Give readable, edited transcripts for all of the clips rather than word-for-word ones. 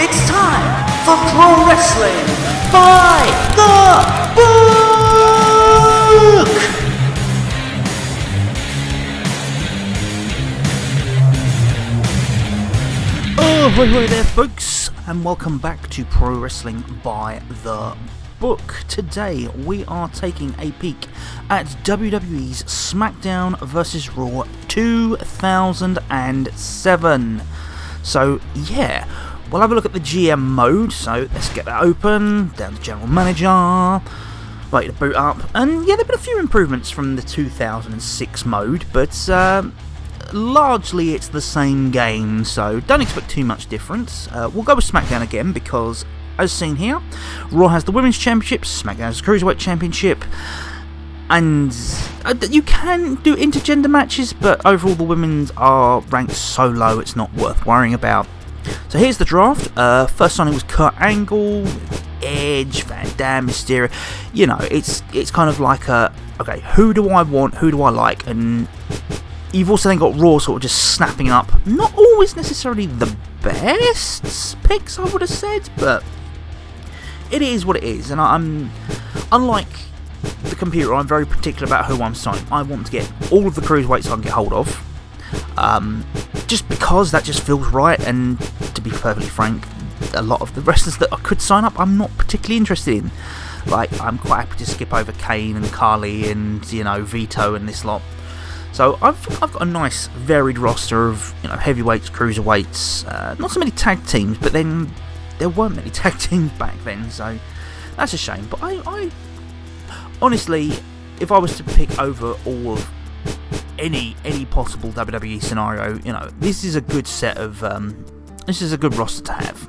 It's time for Pro Wrestling by the Book! Oh, hi there folks, and welcome back to Pro Wrestling by the Book. Today we are taking a peek at WWE's Smackdown vs. Raw 2007. So yeah, we'll have a look at the GM mode, so let's get that open, down to General Manager, wait to boot up, and yeah, there have been a few improvements from the 2006 mode, but largely it's the same game, so don't expect too much difference. We'll go with Smackdown again, because as seen here, Raw has the Women's Championship, Smackdown has the Cruiserweight Championship, and you can do intergender matches, but overall the women's are ranked so low it's not worth worrying about. So here's the draft. First signing was Kurt Angle, Edge, Van Dam, Mysterio. You know, it's kind of like okay, who do I want, who do I like, and you've also then got Raw sort of just snapping up. Not always necessarily the best picks, I would have said, but it is what it is, and I'm, unlike the computer, I'm very particular about who I'm signing. I want to get all of the cruiserweights I can get hold of, just because that just feels right, and to be perfectly frank, a lot of the wrestlers that I could sign up I'm not particularly interested in. Like, I'm quite happy to skip over Kane and Carly and, you know, Vito and this lot. So I've got a nice varied roster of, you know, heavyweights, cruiserweights, not so many tag teams, but then there weren't many tag teams back then, so that's a shame. But I honestly, if I was to pick over all of any possible WWE scenario, you know, this is a good set of, this is a good roster to have.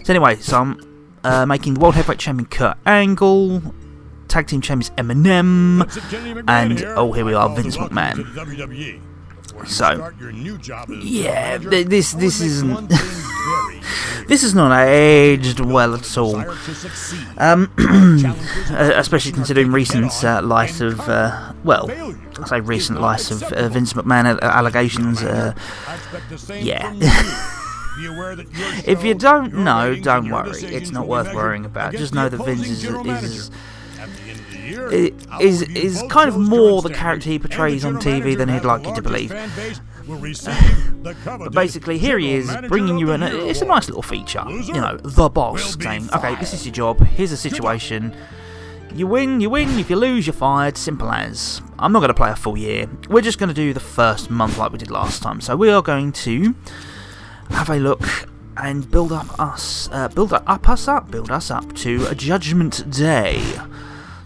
So anyway, so I'm making the World Heavyweight Champion Kurt Angle, Tag Team Champions Eminem, and oh, here we are, Vince McMahon. So yeah, this isn't this is not aged well at all, especially considering recent light of well, I say recent light of Vince McMahon allegations. Yeah. If you don't know, don't worry. It's not worth worrying about. Just know that Vince is kind of more the character he portrays on TV than he'd like you to believe. But basically, here he is, bringing you in. It's a nice little feature. You know, the boss saying, okay, this is your job, here's the situation. You win, if you lose, you're fired. Simple as. I'm not going to play a full year. We're just going to do the first month like we did last time. So we are going to have a look and build us up to a Judgement Day.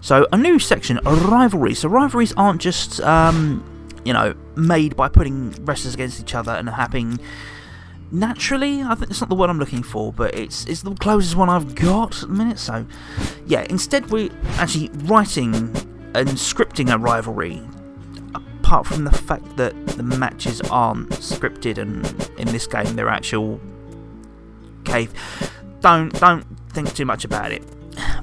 So a new section, a rivalry. So rivalries aren't just you know, made by putting wrestlers against each other and happening naturally. I think it's not the word I'm looking for, but it's the closest one I've got at the minute. So yeah, instead we're actually writing and scripting a rivalry. Apart from the fact that the matches aren't scripted, and in this game they're actual cave. Don't think too much about it.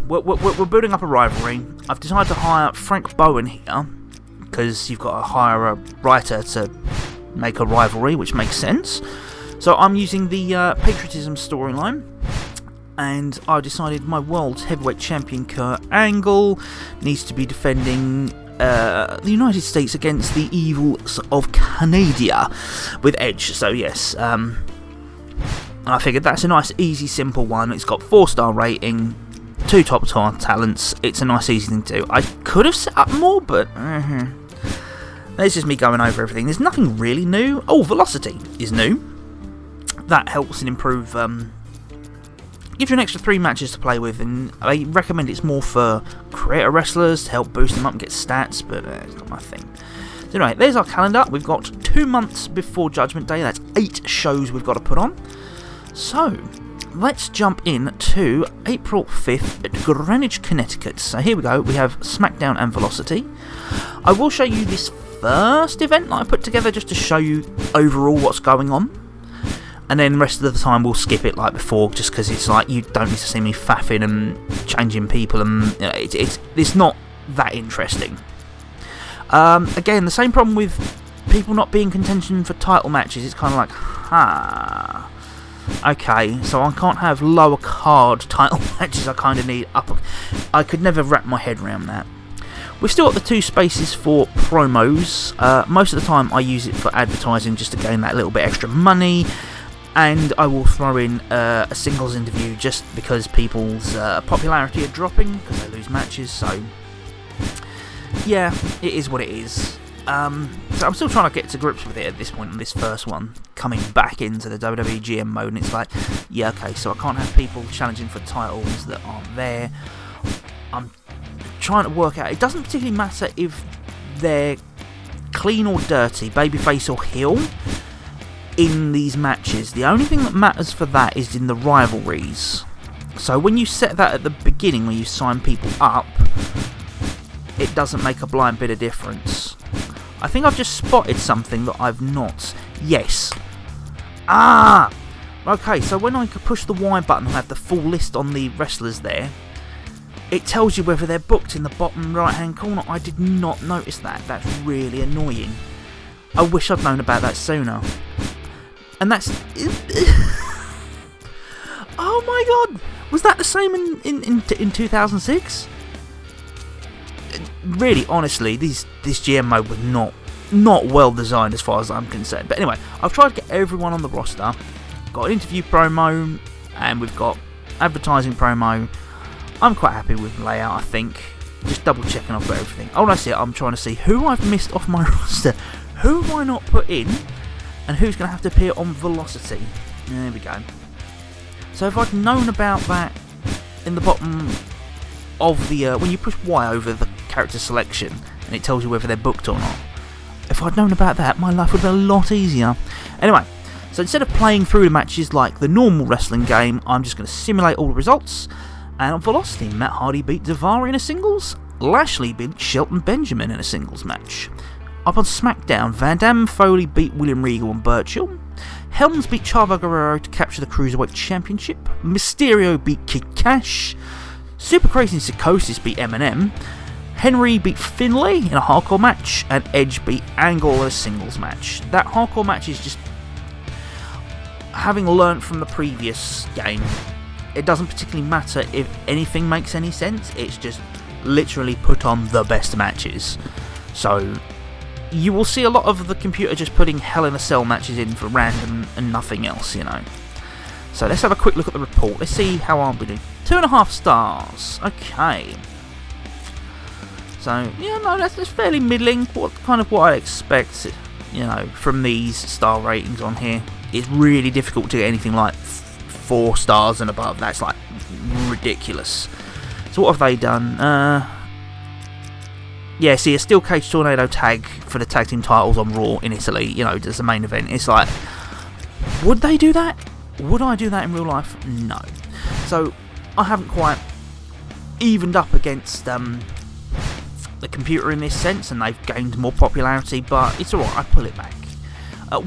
We're building up a rivalry. I've decided to hire Frank Bowen here, because you've got to hire a writer to make a rivalry, which makes sense. So I'm using the patriotism storyline, and I decided my world heavyweight champion Kurt Angle needs to be defending the United States against the evils of Canada with Edge. So yes, I figured that's a nice, easy, simple one. It's got 4-star rating, 2 top talents. It's a nice, easy thing to do. I could have set up more, but it's just me going over everything. There's nothing really new. Oh, Velocity is new. That helps and improve. Gives you an extra 3 matches to play with, and I recommend it's more for creator wrestlers to help boost them up and get stats, but it's not my thing. So anyway, there's our calendar. We've got 2 months before Judgment Day. That's 8 shows we've got to put on. So let's jump in to April 5th at Greenwich, Connecticut. So here we go. We have Smackdown and Velocity. I will show you this first event that I put together just to show you overall what's going on. And then the rest of the time we'll skip it like before, just because it's like you don't need to see me faffing and changing people, and you know, it's not that interesting. Again, the same problem with people not being in contention for title matches. It's kind of like, Okay, so I can't have lower card title matches. I kind of need upper. I could never wrap my head around that. We've still got the 2 spaces for promos. Most of the time I use it for advertising just to gain that little bit extra money. And I will throw in a singles interview just because people's popularity are dropping because they lose matches. So, yeah, it is what it is. So I'm still trying to get to grips with it at this point on this first one, coming back into the WWE GM mode, and it's like, yeah, okay, so I can't have people challenging for titles that aren't there. I'm trying to work out, it doesn't particularly matter if they're clean or dirty, babyface or heel, in these matches. The only thing that matters for that is in the rivalries. So when you set that at the beginning, when you sign people up, it doesn't make a blind bit of difference. I think I've just spotted something that I've not. Yes. Okay, so when I push the Y button and have the full list on the wrestlers there, it tells you whether they're booked in the bottom right hand corner. I did not notice that. That's really annoying. I wish I'd known about that sooner. And that's... Oh my god! Was that the same in 2006? Really, honestly, this GM mode was not well designed as far as I'm concerned. But anyway, I've tried to get everyone on the roster. Got an interview promo, and we've got advertising promo. I'm quite happy with the layout, I think. Just double checking I've got everything. Oh, that's it. I'm trying to see who I've missed off my roster. Who have I not put in, and who's going to have to appear on Velocity. There we go. So if I'd known about that in the bottom of the... when you push Y over the character selection, and it tells you whether they're booked or not. If I'd known about that, my life would have been a lot easier. Anyway, so instead of playing through the matches like the normal wrestling game, I'm just going to simulate all the results. And on Velocity, Matt Hardy beat Daivari in a singles. Lashley beat Shelton Benjamin in a singles match. Up on Smackdown, Van Dam and Foley beat William Regal and Burchill. Helms beat Chavo Guerrero to capture the Cruiserweight Championship. Mysterio beat Kid Cash. Super Crazy and Psychosis beat Eminem. Henry beat Finlay in a hardcore match. And Edge beat Angle in a singles match. That hardcore match is just... Having learnt from the previous game, it doesn't particularly matter if anything makes any sense. It's just literally put on the best matches. So... you will see a lot of the computer just putting Hell in a Cell matches in for random and nothing else, you know. So let's have a quick look at the report. Let's see how I'll be doing. 2.5 stars. Okay. So, yeah, no, that's fairly middling. What I expect, you know, from these star ratings on here. It's really difficult to get anything like 4 stars and above. That's like ridiculous. So what have they done? Yeah, see, a Steel Cage Tornado tag for the tag team titles on Raw in Italy, you know, as the main event. It's like, would they do that? Would I do that in real life? No. So, I haven't quite evened up against the computer in this sense, and they've gained more popularity, but it's alright, I pull it back.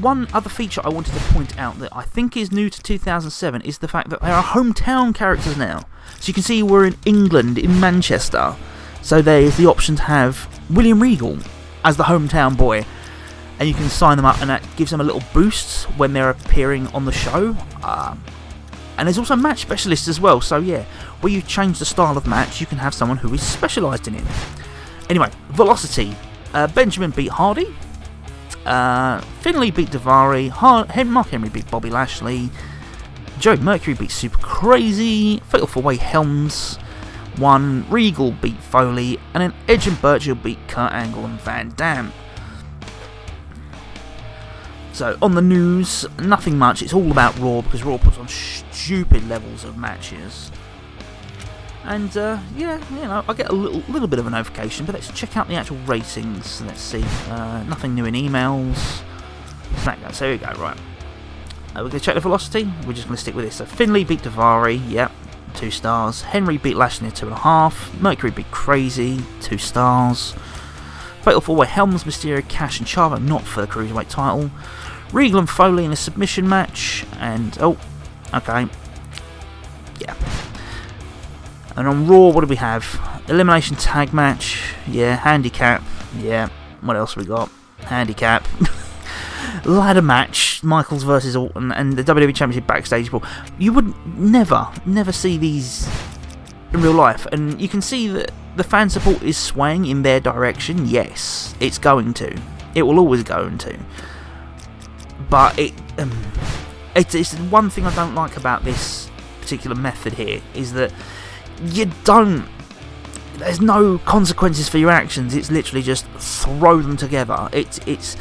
One other feature I wanted to point out that I think is new to 2007 is the fact that there are hometown characters now. So you can see we're in England, in Manchester. So there's the option to have William Regal as the hometown boy, and you can sign them up, and that gives them a little boost when they're appearing on the show. And there's also match specialists as well, so yeah, where you change the style of match, you can have someone who is specialised in it. Anyway, Velocity. Benjamin beat Hardy. Finlay beat Daivari. Mark Henry beat Bobby Lashley. Joe Mercury beat Super Crazy. Fatal 4-Way Helms won. Regal beat Foley. And then Edge and Burchill beat Kurt Angle and Van Dam. So, on the news, nothing much. It's all about Raw, because Raw puts on stupid levels of matches. And, yeah, you know, I get a little bit of a notification, but let's check out the actual ratings. Let's see. Nothing new in emails. Smackdown. So, here we go, right. We're going to check the velocity. We're just going to stick with this. So, Finlay beat Daivari. Yep, 2 stars. Henry beat Lashley, 2.5. Mercury beat Crazy, 2 stars. Fatal 4-Way Helms, Mysterio, Cash, and Chavo, not for the Cruiserweight title. Regal and Foley in a submission match. And, oh, okay. Yeah. And on Raw, what do we have? Elimination tag match. Yeah. Handicap. Yeah. What else we got? Handicap. ladder match, Michaels versus Orton, and the WWE Championship backstage brawl. You would never see these in real life, and you can see that the fan support is swaying in their direction. Yes, it's going to. It will always go into. But it's one thing I don't like about this particular method here, is that there's no consequences for your actions. It's literally just throw them together. It's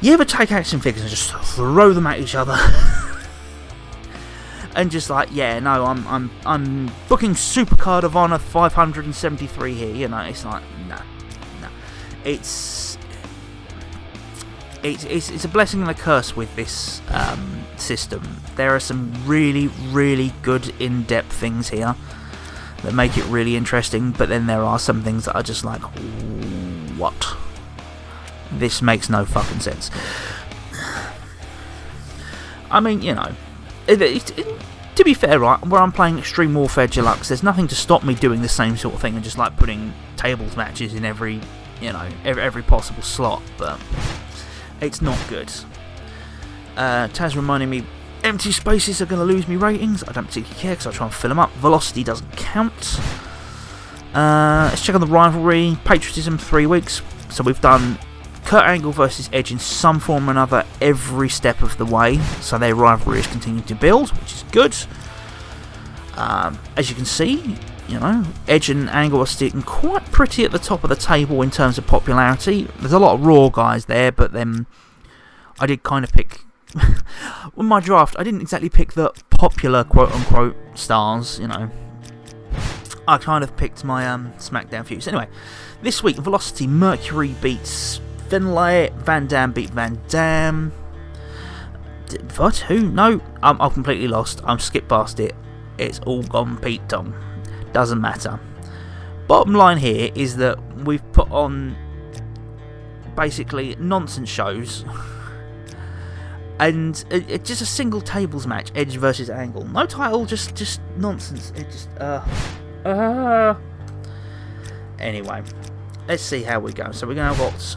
you ever take action figures and just throw them at each other? And just like, yeah, no, I'm booking Supercard of Honor 573 here. You know, it's like, no. It's a blessing and a curse with this system. There are some really, really good in-depth things here that make it really interesting, but then there are some things that are just like, what? This makes no fucking sense. I mean, you know, to be fair, right, where I'm playing Extreme Warfare Deluxe, there's nothing to stop me doing the same sort of thing and just like putting tables matches in every possible slot, but it's not good. Taz reminding me, empty spaces are going to lose me ratings. I don't particularly care because I try and fill them up. Velocity doesn't count. Let's check on the rivalry. Patriotism, 3 weeks. So we've done Kurt Angle versus Edge in some form or another every step of the way. So their rivalry is continuing to build, which is good. As you can see, you know, Edge and Angle are sitting quite pretty at the top of the table in terms of popularity. There's a lot of Raw guys there, but then I did kind of pick... with my draft, I didn't exactly pick the popular quote-unquote stars, you know. I kind of picked my Smackdown feuds. Anyway, this week, Velocity, Mercury beats Finlay, Van Dam beat Van Dam. What? Who? No, I'm completely lost. I'm skipped past it. It's all gone Pete Tong. Doesn't matter. Bottom line here is that we've put on basically nonsense shows. And just a single tables match, Edge versus Angle. No title, just nonsense. It just Anyway, let's see how we go. So we're gonna got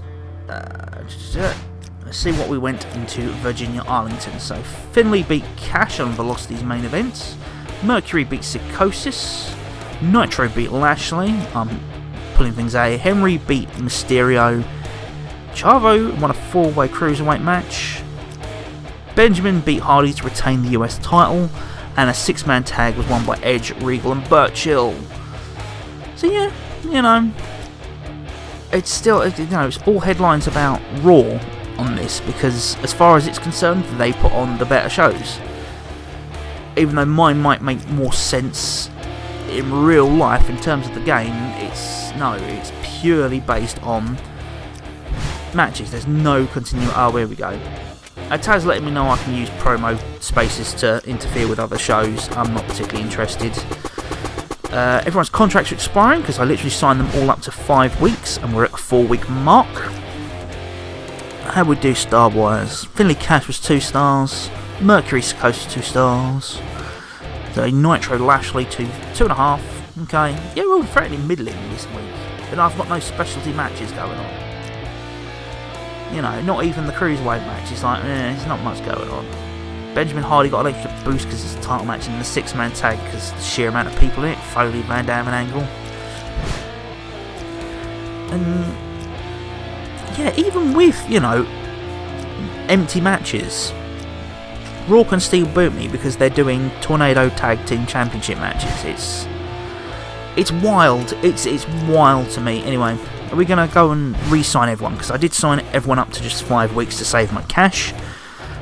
let's see what we went into Virginia Arlington. So Finlay beat Cash on Velocity's main event. Mercury beat Psychosis. Nitro beat Lashley. I'm pulling things out here. Henry beat Mysterio. Chavo won a 4-way cruiserweight match. Benjamin beat Hardy to retain the US title, and a 6-man tag was won by Edge, Regal and Burchill. So yeah, you know, it's still, you know, it's all headlines about Raw on this, because as far as it's concerned, they put on the better shows. Even though mine might make more sense in real life in terms of the game, it's purely based on matches. There's no continuity. Oh, here we go. Taz letting me know I can use promo spaces to interfere with other shows. I'm not particularly interested. Everyone's contracts are expiring because I literally signed them all up to 5 weeks, and we're at the 4-week mark. How would we do star-wise? Finlay Cash was 2 stars. Mercury Psychosis 2 stars. So Nitro Lashley 2.5. Okay, yeah, we're all fairly middling this week, but I've got no specialty matches going on. You know, not even the cruiserweight match. It's like, there's not much going on. Benjamin Hardy got an extra boost because it's a title match, and the 6-man tag because the sheer amount of people in it. Foley, Van Dam and Angle. And yeah, even with, you know, empty matches, Raw can still boot me because they're doing Tornado Tag Team Championship matches. It's wild. It's wild to me. Anyway, are we going to go and re-sign everyone? Because I did sign everyone up to just 5 weeks to save my cash.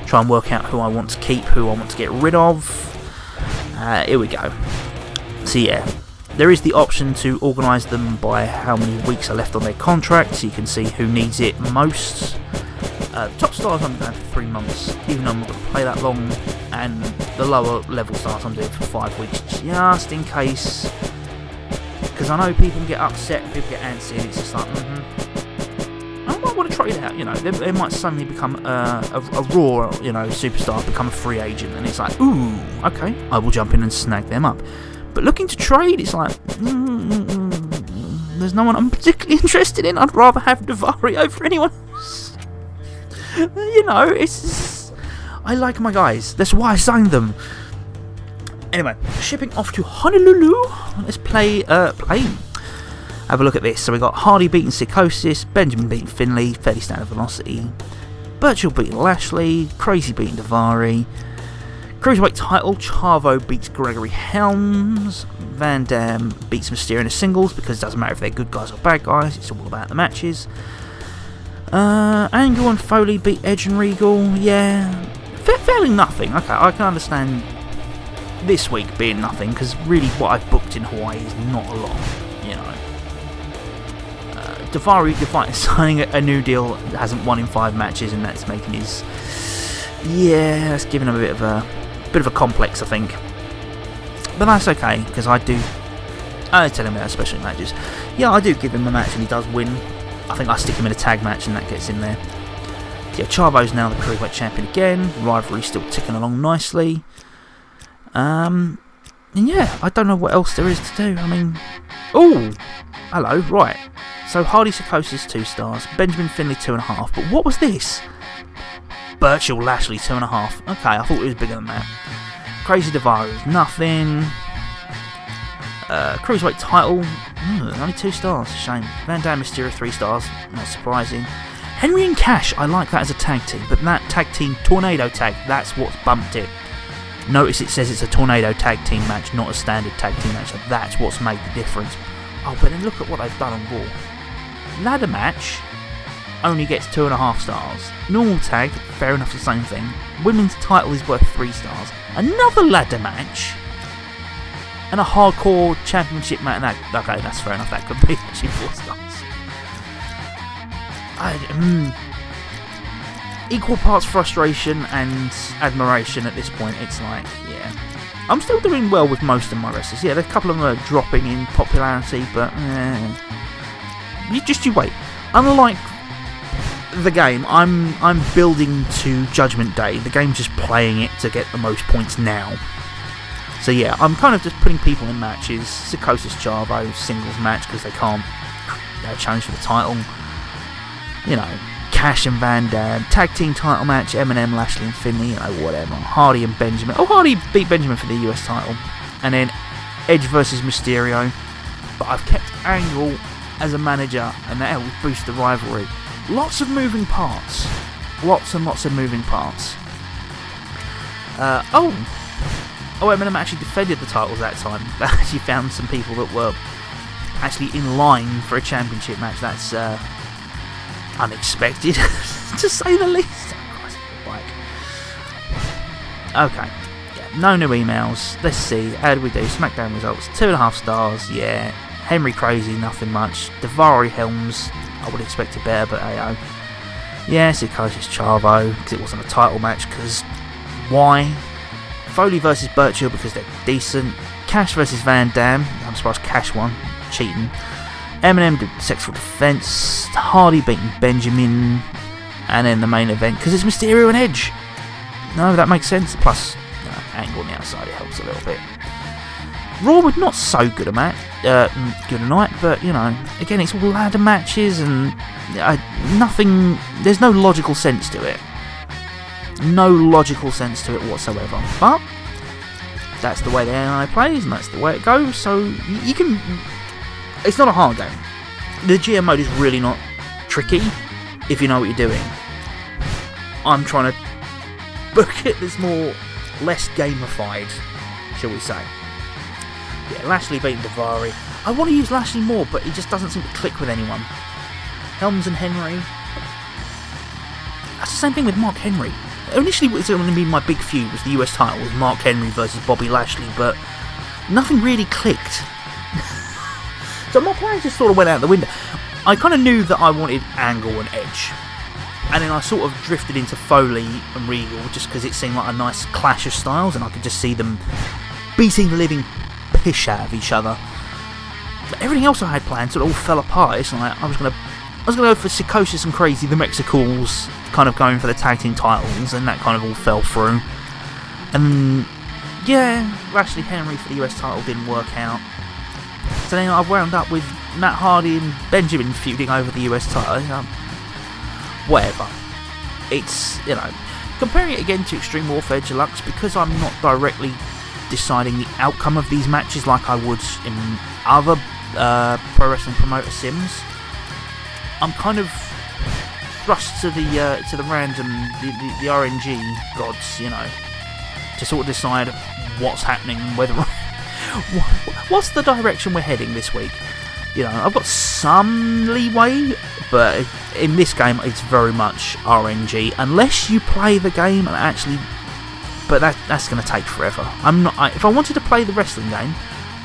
Try and work out who I want to keep, who I want to get rid of. Here we go. So yeah, there is the option to organise them by how many weeks are left on their contract, so you can see who needs it most. Top stars I'm doing for 3 months, even though I'm not going to play that long, and the lower level stars I'm doing for 5 weeks, just in case. Because I know people get upset, people get antsy, and it's just like, I might want to try it out, you know. They might suddenly become a Raw, you know, superstar, become a free agent, and it's like, ooh, okay, I will jump in and snag them up. But looking to trade, it's like, there's no one I'm particularly interested in. I'd rather have Rivalry over anyone else. You know, it's... I like my guys. That's why I signed them. Anyway, shipping off to Honolulu. Let's play... Have a look at this. So we got Hardy beating Psychosis, Benjamin beating Finlay, fairly standard velocity. Birchall beating Lashley, Crazy beating Daivari. Cruiserweight title, Chavo beats Gregory Helms. Van Dam beats Mysterio in a singles because it doesn't matter if they're good guys or bad guys, it's all about the matches. Angle and Foley beat Edge and Regal, yeah. Fairly nothing. Okay, I can understand this week being nothing because really what I've booked in Hawaii is not a lot, you know. Daivari signing a new deal, hasn't won in 5 matches, and that's making his... Yeah, that's giving him a bit of a complex, I think. But that's okay, because I tell him about special matches. Yeah, I do give him a match and he does win. I think I stick him in a tag match and that gets in there. Yeah, Chavo's now the Cruiserweight Champion again. Rivalry still ticking along nicely. And yeah, I don't know what else there is to do. I mean... Oh! Hello, right. So Hardy Psychosis 2 stars, Benjamin Finlay 2.5, but what was this? Birchall Lashley 2.5. Okay, I thought it was bigger than that. Crazy Daivari is nothing. Cruiserweight title, only 2 stars, shame. Van Dam Mysterio 3 stars, not surprising. Henry and Cash, I like that as a tag team, but that tag team tornado tag, that's what's bumped it. Notice it says it's a tornado tag team match, not a standard tag team match, so that's what's made the difference. Oh, but then look at what they've done on Raw. Ladder match only gets 2.5 stars. Normal tag, fair enough, the same thing. Women's title is worth 3 stars. Another ladder match and a hardcore championship match. Okay, that's fair enough. That could be actually 4 stars. Equal parts frustration and admiration at this point. It's like, yeah, I'm still doing well with most of my wrestlers. Yeah, a couple of them are dropping in popularity, but you wait. Unlike the game, I'm building to Judgment Day. The game's just playing it to get the most points now. So yeah, I'm kind of just putting people in matches. Psychosis Chavo singles match because they can't challenge for the title. You know, Cash and Van Dam tag team title match. Eminem, Lashley and Finlay. You know, whatever. Hardy and Benjamin. Oh, Hardy beat Benjamin for the US title, and then Edge versus Mysterio. But I've kept Angle as a manager, and that helps boost the rivalry. Lots of moving parts. Lots and lots of moving parts. Eminem actually defended the titles that time. They actually found some people that were actually in line for a championship match. That's unexpected, to say the least. Okay. Yeah, no new emails. Let's see. How do we do? Smackdown results. 2.5 stars. Yeah. Henry Crazy, nothing much. Daivari Helms, I would expect it better, but hey-oh. Yeah, Psychosis Chavo, because it wasn't a title match, because why? Foley versus Birchall, because they're decent. Cash versus Van Dam, I'm surprised Cash won, cheating. Eminem did Sexual Defense. Hardy beating Benjamin. And then the main event, because it's Mysterio and Edge. No, that makes sense. Plus, Angle on the outside, it helps a little bit. Raw was not so good a night, but you know, again, it's all ladder matches and nothing. There's no logical sense to it. No logical sense to it whatsoever. But that's the way the AI plays, and that's the way it goes. So you can. It's not a hard game. The GM mode is really not tricky if you know what you're doing. I'm trying to book it that's less gamified, shall we say. Yeah, Lashley beating Daivari. I want to use Lashley more, but he just doesn't seem to click with anyone. Helms and Henry. That's the same thing with Mark Henry. Initially, it was going to be my big feud was the US title with Mark Henry versus Bobby Lashley, but nothing really clicked. So my plans just sort of went out the window. I kind of knew that I wanted Angle and Edge, and then I sort of drifted into Foley and Regal just because it seemed like a nice clash of styles, and I could just see them beating the living piss out of each other. But everything else I had planned sort of all fell apart. It's like I was gonna go for Psychosis and Crazy, the Mexicals, kind of going for the tag team titles, and that kind of all fell through. And yeah, Lashley Henry for the US title didn't work out. So then I wound up with Matt Hardy and Benjamin feuding over the US title. Whatever. it's, comparing it again to Extreme Warfare Deluxe, because I'm not directly deciding the outcome of these matches like I would in other pro wrestling promoter sims. I'm kind of thrust to the random, the RNG gods, to sort of decide what's happening and whether what's the direction we're heading this week. I've got some leeway, but in this game it's very much RNG unless you play the game and actually. But that's going to take forever. If I wanted to play the wrestling game,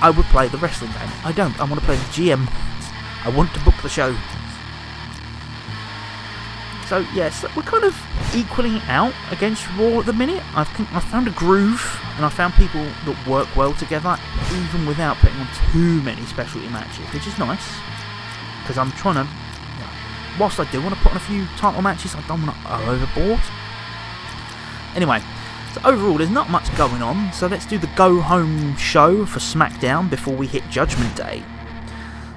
I would play the wrestling game. I don't. I want to play the GM. I want to book the show. So yes, we're kind of equaling it out against Raw at the minute. I've found a groove, and I found people that work well together, even without putting on too many specialty matches, which is nice. Because I'm trying to, whilst I do want to put on a few title matches, I don't want to go overboard. Anyway, so overall there's not much going on, so let's do the go-home show for Smackdown before we hit Judgment Day.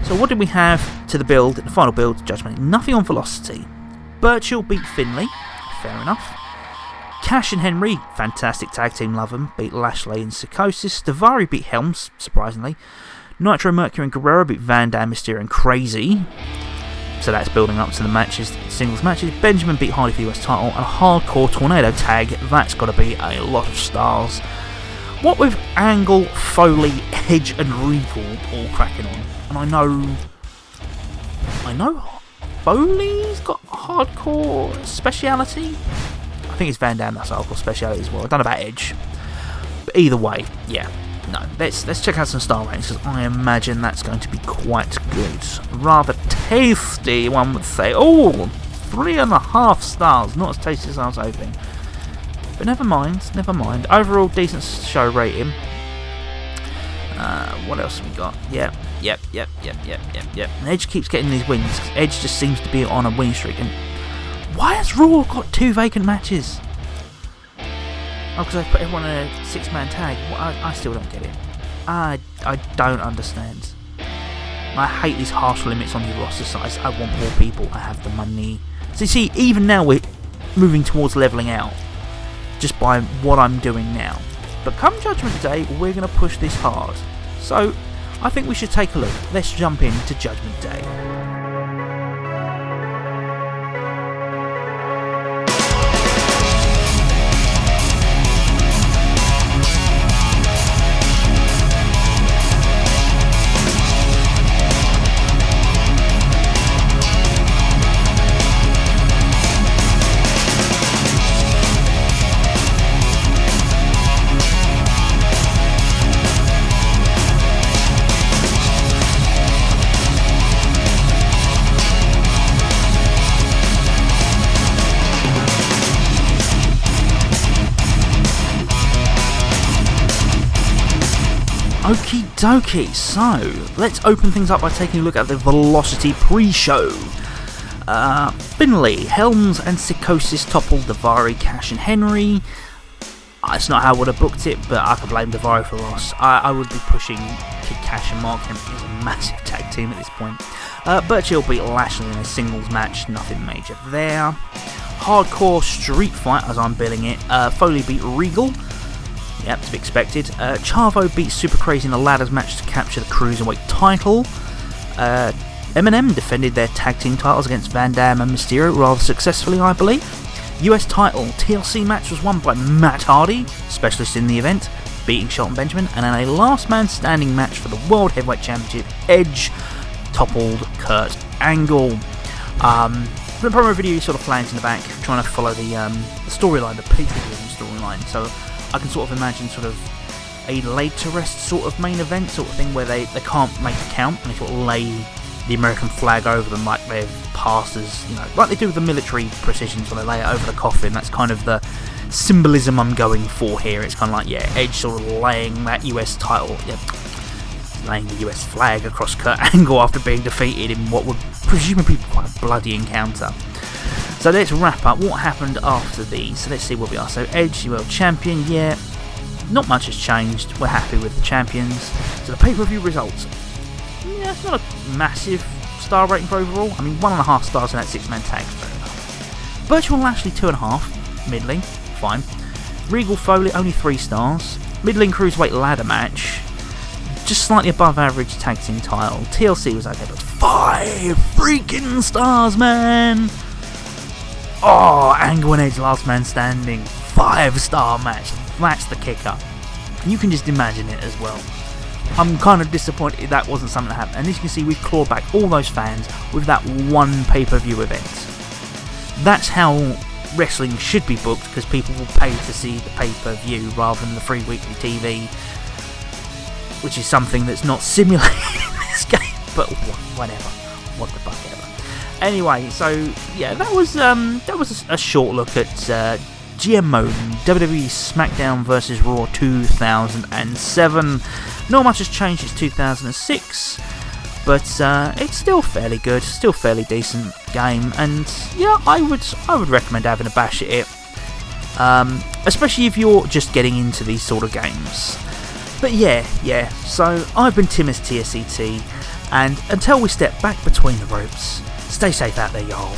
So what did we have to the final build to Judgment Day? Nothing on Velocity. Burchill beat Finlay, fair enough. Cash and Henry, fantastic tag team, love them, beat Lashley and Psychosis. Daivari beat Helms, surprisingly. Nitro, Mercury and Guerrero beat Van Dam, Mysterio and Crazy. So that's building up to the singles matches. Benjamin beat Hardy for the US title, and a hardcore tornado tag, that's got to be a lot of stars. What with Angle, Foley, Edge and Regal all cracking on. And I know Foley's got hardcore speciality. I think it's Van Dam that's hardcore speciality as well. I don't know about Edge. But either way, yeah. No, let's check out some star ratings, because I imagine that's going to be quite good. Rather tasty, one would say. Oh, 3.5 stars. Not as tasty as I was hoping. But never mind. Overall, decent show rating. What else have we got? Yep. And Edge keeps getting these wins. Edge just seems to be on a winning streak. And why has Raw got 2 vacant matches? Oh, because they put everyone in a 6-man tag. Well, I still don't get it. I don't understand. I hate these harsh limits on your roster size. I want more people. I have the money. So you see, even now we're moving towards levelling out. Just by what I'm doing now. But come Judgment Day, we're going to push this hard. So, I think we should take a look. Let's jump into Judgment Day. Okie dokie, so let's open things up by taking a look at the Velocity pre-show. Finlay, Helms and Psychosis toppled Daivari, Cash and Henry. It's not how I would have booked it, but I can blame Daivari for the loss. I would be pushing Kid Cash and Mark Henry as a massive tag team at this point. Burchill beat Lashley in a singles match, nothing major there. Hardcore street fight, as I'm billing it. Foley beat Regal. Yep, to be expected. Chavo beat Super Crazy in a ladders match to capture the Cruiserweight title. Eminem defended their tag team titles against Van Dam and Mysterio rather successfully, I believe. US title TLC match was won by Matt Hardy, specialist in the event, beating Shelton Benjamin, and in a last man standing match for the World Heavyweight Championship, Edge toppled Kurt Angle. For the promo video, you sort of flanks in the back, trying to follow the storyline, the pay-per-view storyline. So I can sort of imagine sort of a laid to rest sort of main event sort of thing where they can't make the count and they sort of lay the American flag over them like they've passed as, like they do with the military precisions when they lay it over the coffin. That's kind of the symbolism I'm going for here. It's kind of like, Edge sort of laying that US title, laying the US flag across Kurt Angle after being defeated in what would presumably be quite a bloody encounter. So let's wrap up what happened after these. So let's see where we are. So Edge, the world champion, not much has changed. We're happy with the champions. So the pay-per-view results. It's not a massive star rating for overall. I mean, 1.5 stars in that 6-man tag, fair enough. Virtual Lashley 2.5, middling, fine. Regal Foley only 3 stars. Middling Cruiserweight ladder match, just slightly above average tag team title. TLC was okay, but 5 freaking stars, man! Oh, Angle and Edge Last Man Standing, 5-star match. That's the kicker. You can just imagine it as well. I'm kind of disappointed that wasn't something that happened. And as you can see, we've clawed back all those fans with that one pay-per-view event. That's how wrestling should be booked, because people will pay to see the pay-per-view rather than the free weekly TV, which is something that's not simulated in this game, but whatever. What the fuck ever. Anyway, so yeah, that was a short look at GMO WWE Smackdown vs Raw 2007. Not much has changed since 2006, but it's still fairly good, still fairly decent game, and yeah, I would recommend having a bash at it, especially if you're just getting into these sort of games. But yeah, so I've been Tim as TSCT, and until we step back between the ropes, stay safe out there, y'all.